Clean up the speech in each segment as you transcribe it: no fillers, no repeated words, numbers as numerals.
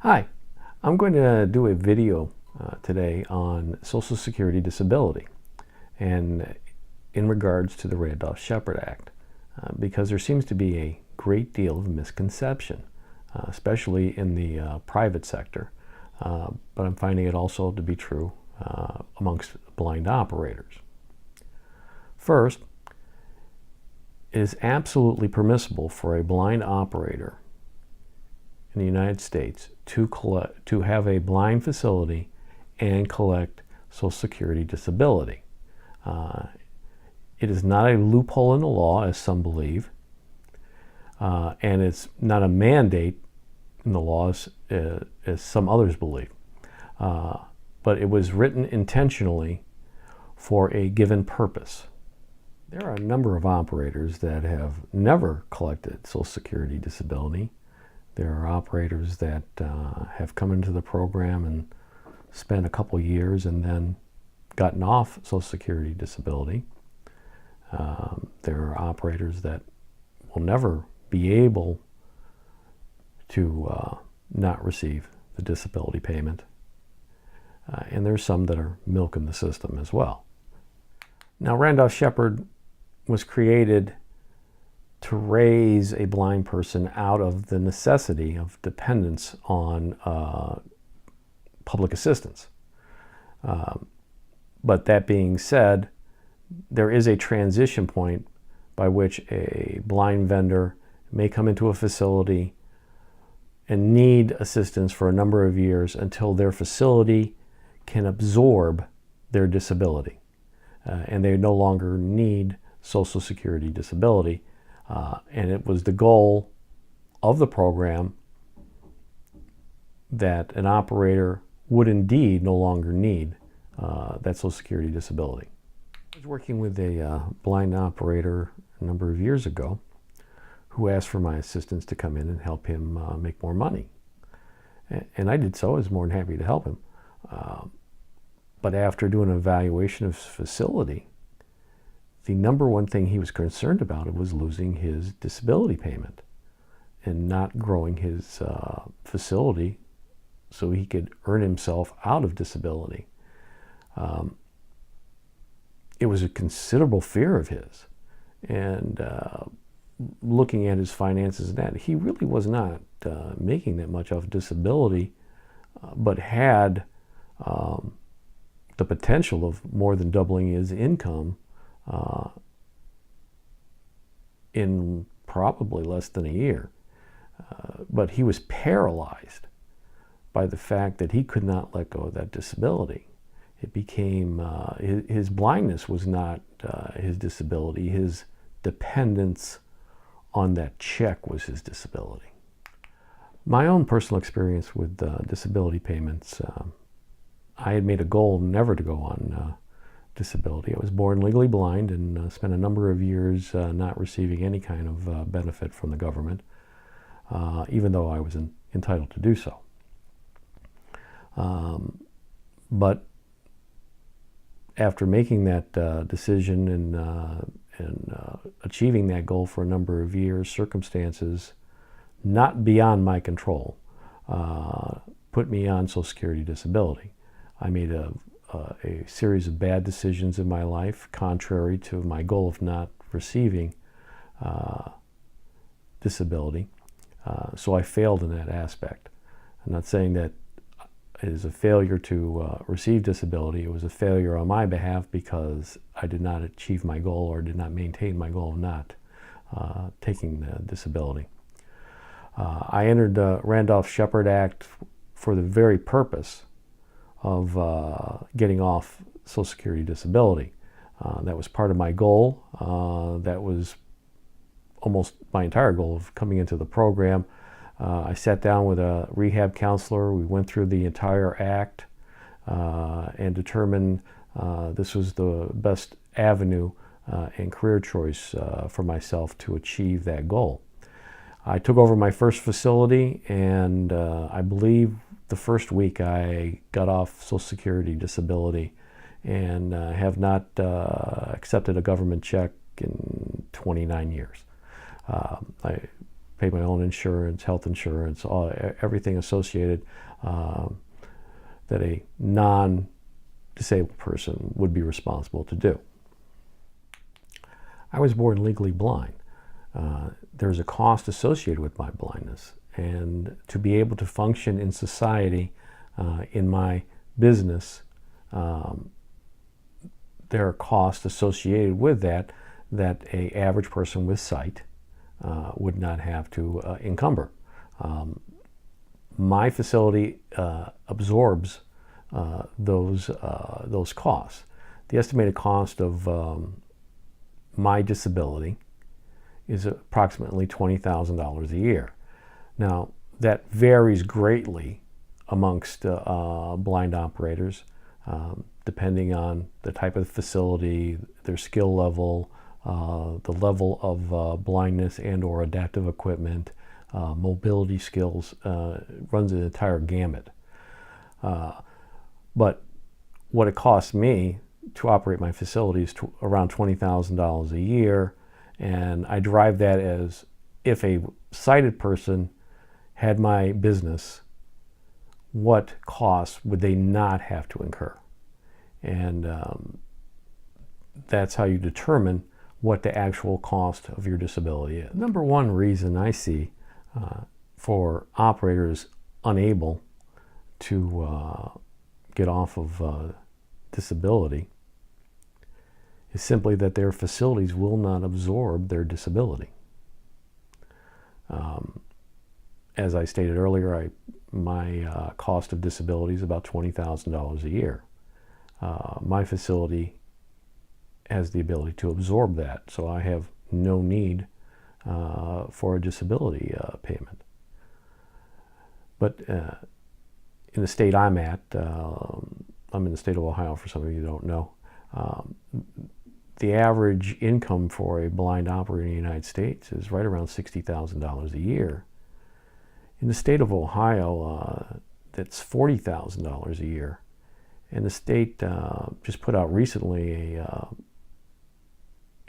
Hi, I'm going to do a video today on Social Security disability and in regards to the Randolph-Shepard Act because there seems to be a great deal of misconception, especially in the private sector, but I'm finding it also to be true amongst blind operators. First, it is absolutely permissible for a blind operator in the United States to have a blind facility and collect Social Security disability. It is not a loophole in the law, as some believe, and it's not a mandate in the laws, as some others believe. But it was written intentionally for a given purpose. There are a number of operators that have never collected Social Security disability. There are operators that have come into the program and spent a couple years and then gotten off Social Security disability. There are operators that will never be able to not receive the disability payment. And there's some that are milking the system as well. Now, Randolph-Shepard was created to raise a blind person out of the necessity of dependence on public assistance. But that being said, there is a transition point by which a blind vendor may come into a facility and need assistance for a number of years until their facility can absorb their disability. And they no longer need Social Security disability. And it was the goal of the program that an operator would indeed no longer need that Social Security disability. I was working with a blind operator a number of years ago who asked for my assistance to come in and help him make more money. And I did so. I was more than happy to help him. But after doing an evaluation of his facility, the number one thing he was concerned about was losing his disability payment and not growing his facility so he could earn himself out of disability. It was a considerable fear of his. And looking at his finances and that, he really was not making that much off disability, but had the potential of more than doubling his income in probably less than a year. But he was paralyzed by the fact that he could not let go of that disability. It became, his blindness was not his disability. His dependence on that check was his disability. My own personal experience with disability payments, I had made a goal never to go on disability. I was born legally blind and spent a number of years not receiving any kind of benefit from the government, even though I was entitled to do so. But after making that decision and achieving that goal for a number of years, circumstances not beyond my control put me on Social Security disability. I made a series of bad decisions in my life, contrary to my goal of not receiving disability. So I failed in that aspect. I'm not saying that it is a failure to receive disability. It was a failure on my behalf because I did not achieve my goal or did not maintain my goal of not taking the disability. I entered the Randolph-Shepard Act for the very purpose of getting off Social Security disability. That was part of my goal. That was almost my entire goal of coming into the program. I sat down with a rehab counselor. We went through the entire act and determined this was the best avenue and career choice for myself to achieve that goal. I took over my first facility, and I believe the first week I got off Social Security disability and have not accepted a government check in 29 years. I pay my own insurance, health insurance, everything associated that a non-disabled person would be responsible to do. I was born legally blind. There's a cost associated with my blindness, and to be able to function in society, in my business, there are costs associated with that an average person with sight would not have to encumber. My facility absorbs those costs. The estimated cost of my disability is approximately $20,000 a year. Now, that varies greatly amongst blind operators, depending on the type of facility, their skill level, the level of blindness and or adaptive equipment, mobility skills, runs an entire gamut. But what it costs me to operate my facility is around $20,000 a year, and I derive that as if a sighted person had my business, what costs would they not have to incur? And that's how you determine what the actual cost of your disability is. Number one reason I see for operators unable to get off of disability is simply that their facilities will not absorb their disability. As I stated earlier, my cost of disability is about $20,000 a year. My facility has the ability to absorb that, so I have no need for a disability payment. But in the state I'm at, I'm in the state of Ohio, for some of you who don't know, the average income for a blind operator in the United States is right around $60,000 a year. In the state of Ohio, that's $40,000 a year. And the state just put out recently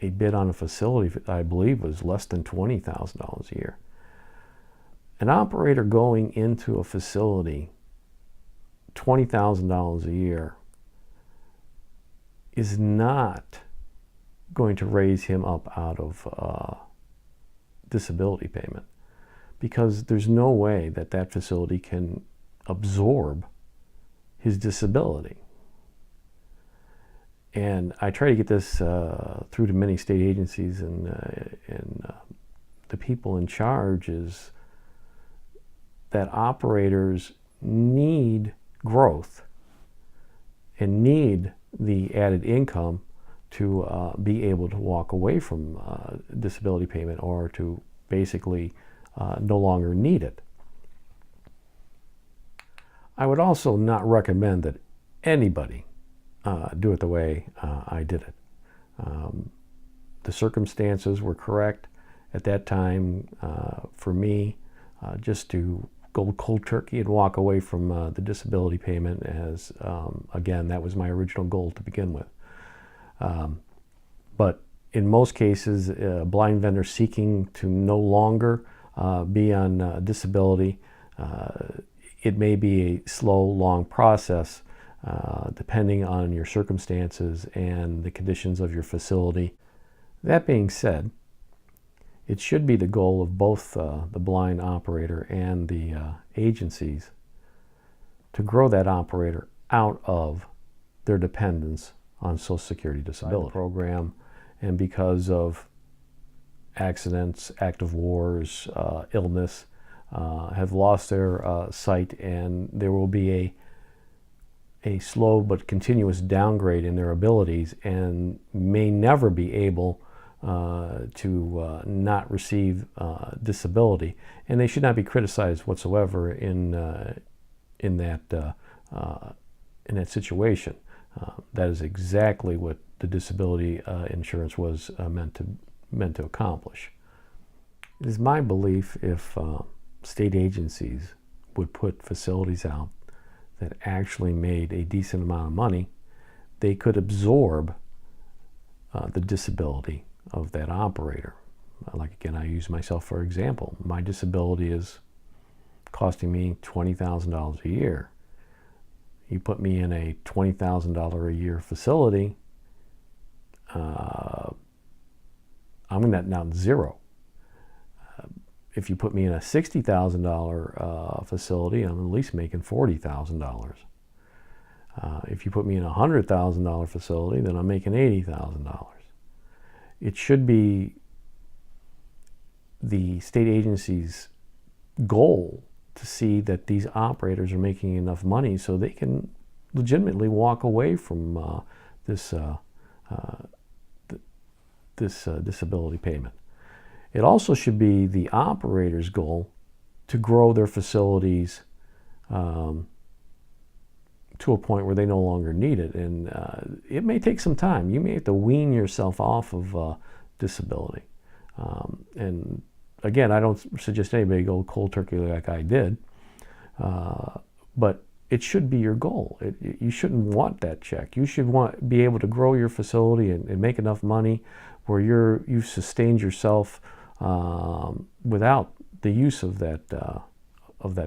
a bid on a facility that I believe was less than $20,000 a year. An operator going into a facility, $20,000 a year, is not going to raise him up out of disability payment, because there's no way that that facility can absorb his disability. And I try to get this through to many state agencies, and the people in charge is that operators need growth and need the added income to be able to walk away from disability payment, or to basically no longer need it. I would also not recommend that anybody do it the way I did it. The circumstances were correct at that time for me just to go cold turkey and walk away from the disability payment, as again, that was my original goal to begin with. But in most cases, a blind vendor seeking to no longer be on disability, it may be a slow, long process depending on your circumstances and the conditions of your facility. That being said, it should be the goal of both the blind operator and the agencies to grow that operator out of their dependence on Social Security disability program, and because of accidents, active wars, illness, have lost their sight, and there will be a slow but continuous downgrade in their abilities, and may never be able to not receive disability, and they should not be criticized whatsoever in that situation. That is exactly what the disability insurance was meant to accomplish. It is my belief, if state agencies would put facilities out that actually made a decent amount of money, they could absorb the disability of that operator. Like again, I use myself for example. My disability is costing me $20,000 a year. You put me in a $20,000 a year facility, I'm net out zero. If you put me in a $60,000 facility, I'm at least making $40,000. If you put me in a $100,000 facility, then I'm making $80,000. It should be the state agency's goal to see that these operators are making enough money so they can legitimately walk away from this disability payment. It also should be the operator's goal to grow their facilities to a point where they no longer need it. And it may take some time. You may have to wean yourself off of disability. And again, I don't suggest anybody go cold turkey like I did, but it should be your goal. You shouldn't want that check. You should be able to grow your facility and make enough money where you've sustained yourself without the use of that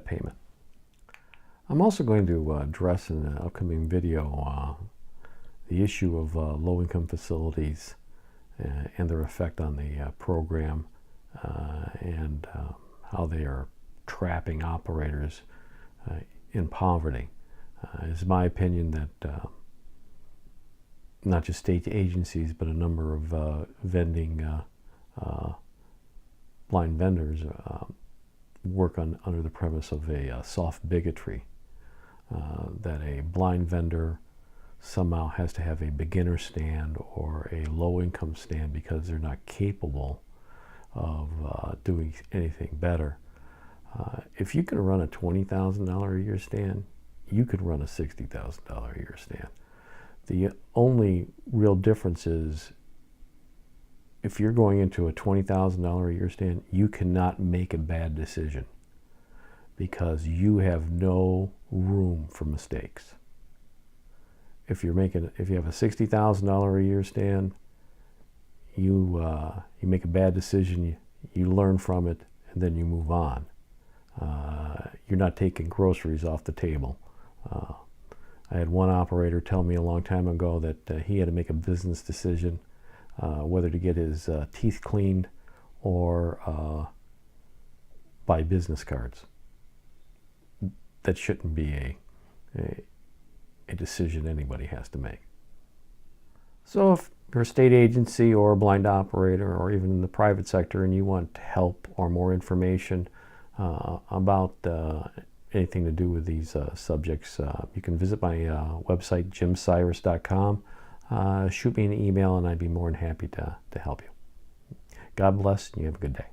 payment. I'm also going to address in an upcoming video the issue of low-income facilities and their effect on the program and how they are trapping operators in poverty. It's my opinion that not just state agencies, but a number of blind vendors work under the premise of a soft bigotry, that a blind vendor somehow has to have a beginner stand or a low-income stand because they're not capable of doing anything better. If you can run a $20,000 a year stand, you could run a $60,000 a year stand. The only real difference is if you're going into a $20,000 a year stand, you cannot make a bad decision because you have no room for mistakes. If you have a $60,000 a year stand, you make a bad decision, you learn from it, and then you move on. You're not taking groceries off the table. I had one operator tell me a long time ago that he had to make a business decision whether to get his teeth cleaned or buy business cards. That shouldn't be a decision anybody has to make. So if you're a state agency or a blind operator or even in the private sector and you want help or more information about anything to do with these subjects, you can visit my website, jimcyrus.com. Shoot me an email and I'd be more than happy to help you. God bless and you have a good day.